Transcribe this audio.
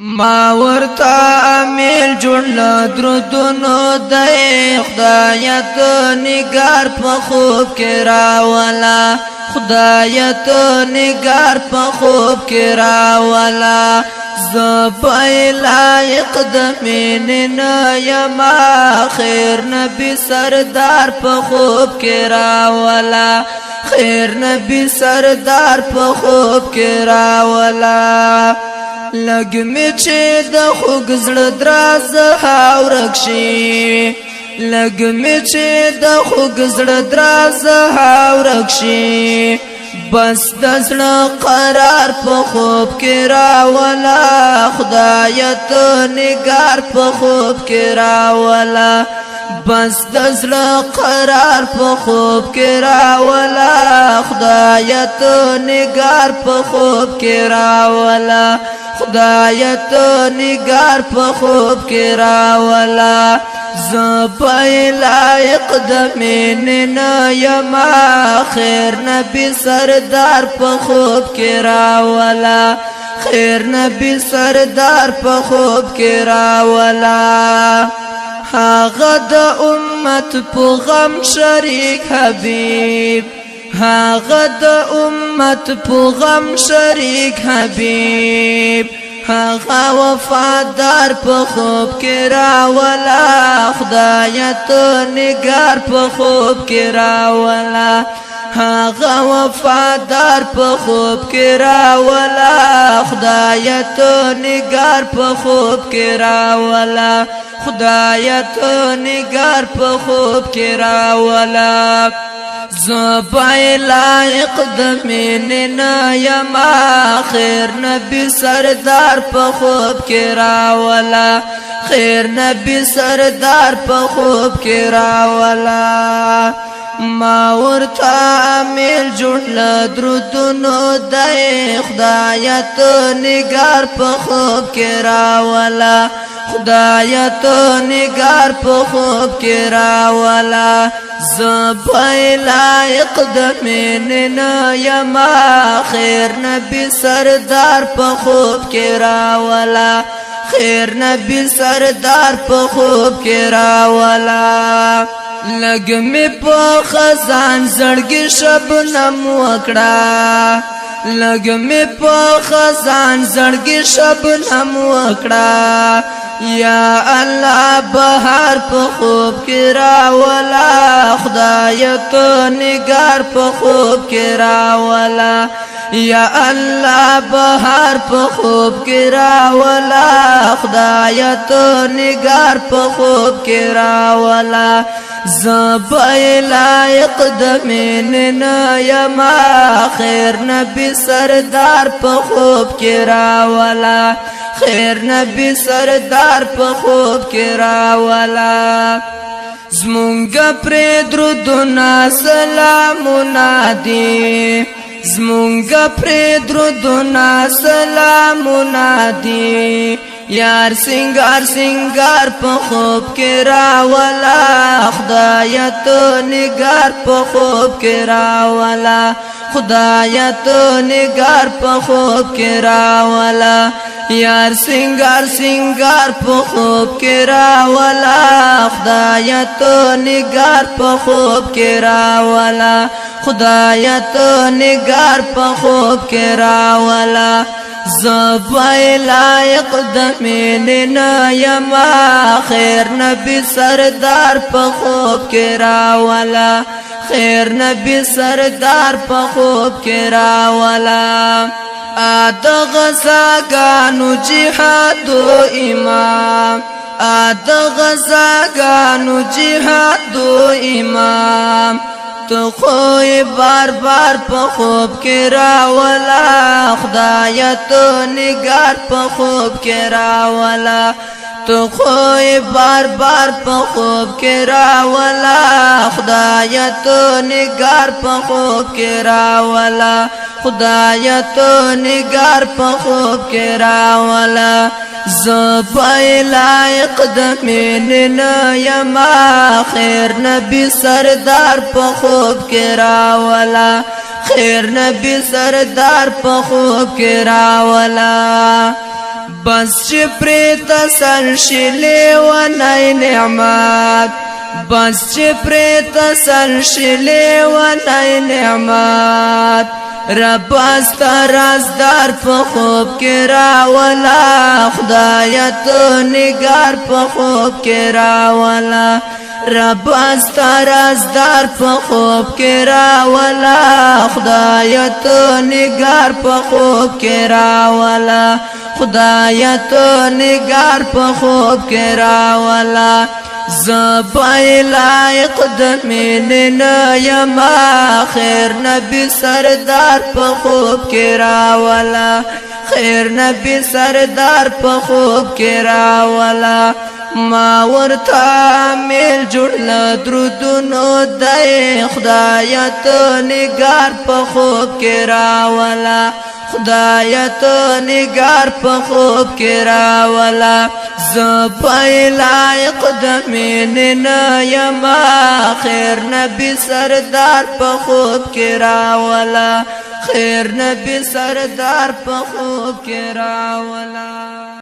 ما ورتا امیل جوړ درودونو د خدایت نگار په خوب کې راولا خدایت نگار په خوب کې راولا زبای لایق د میننا یما خیر نبی سردار په خوب کې راولا خیر نبی سردار په خوب کې راولا لګ می چې د خوږ زړه دراز هاورک شي لګ می چې د خوږ زړه دراز هاورک شي بس د زړه قرار په خوب کې راولا خدایت نگار په خوب کې راولا بس د زړه قرار په خوب کې راولا خدایت نگار په خوب کې راولا خدایت نگار په خوب کې راولا زبای لایق د میننا یما خیر نبی سردار په خوب کې راولا خیر نبی سردار په خوب کې راولا هغه د امت په غم شریک حبیب هغه د امت په غم شریک حبیب هغه وفادار په خوب کې راولا خدایت نگار په خوب کې راولا هغه وفادار په خوب کې راولا خدایت نگار په خوب کې راولا خدایت نگار په خوب کې راولا زبای لایق د میننا یما خیر نبی سردار په خوب کې راولا خیر نبی سردار په خوب کې راولا ما ورتا امیل جوړ درودونو د خدایت نگار په خوب کې راولا خدایت نگار په خوب کې راولا زبای لایق د میننا یما خیر نبی سردار په خوب کې راولا خیر نبی سردار په خوب کې راولا لګ می په خزان زړګي شبنم وکړه لګ می په خزان زړګي شبنم وکړه یا الله بهار په خوب کې راولا خدایت نگار په خوب کې راولا یا الله بهار په خوب کې راولا خدایت نگار په خوب کې راولا زبای لایق د میننا یما خیر نبی سردار په خوب کې راولا خیر نبی سردار په خوب کې راولا زمونږ پر درودنا سلامونه دي زمونږ پر درودنا سلامونه دي یار سنگار سنگار په خوب کې راولا خدایت نگار په خوب کې راولا خدایت نگار په خوب کې راولا یار سنگار سنگار په خوب کې راولا خدایت نگار په خوب کې راولا خدایت نگار په خوب کې راولا زبای لایق د میننا یما خیر نبی سردار په خوب کې راولا خیر نبی سردار په خوب کې راولا اد غزاګانو جهاد امام اد غزاګانو جهاد امام تو خوی بار بار په خوب کې راولا خدایت نگار په خوب کې راولا تو خوی بار بار په خوب کې راولا خدایت نگار په خوب کې راولا خدایت نگار په خوب کې راولا زبای لایق د میننا یما خیر نبی سردار په خوب کې راولا خیر نبی سردار په خوب کې راولا بس چې پرې تسل شي لیونی نعمت بس چې پرې تسل شي لیونی نعمت رب استرازدار په خوب کې راولا خدای ته نگار په خوب کې راولا رب استرازدار په خوب کې راولا خدای ته نگار په خوب کې راولا خدای ته نگار په خوب کې راولا زبای لایق د مینه یما خیر نبی سردار په خوب کې راولا خیر نبی سردار په خوب کې راولا ما ورته میل جوړ ل درودونو د خدای ته نگار په خوب کې راولا خدای ته نگار په خوب کې راولا زبای لایق د مینه یما خیر نبی سردار په خوب کې راولا خیر نبی سردار په خوب کې راولا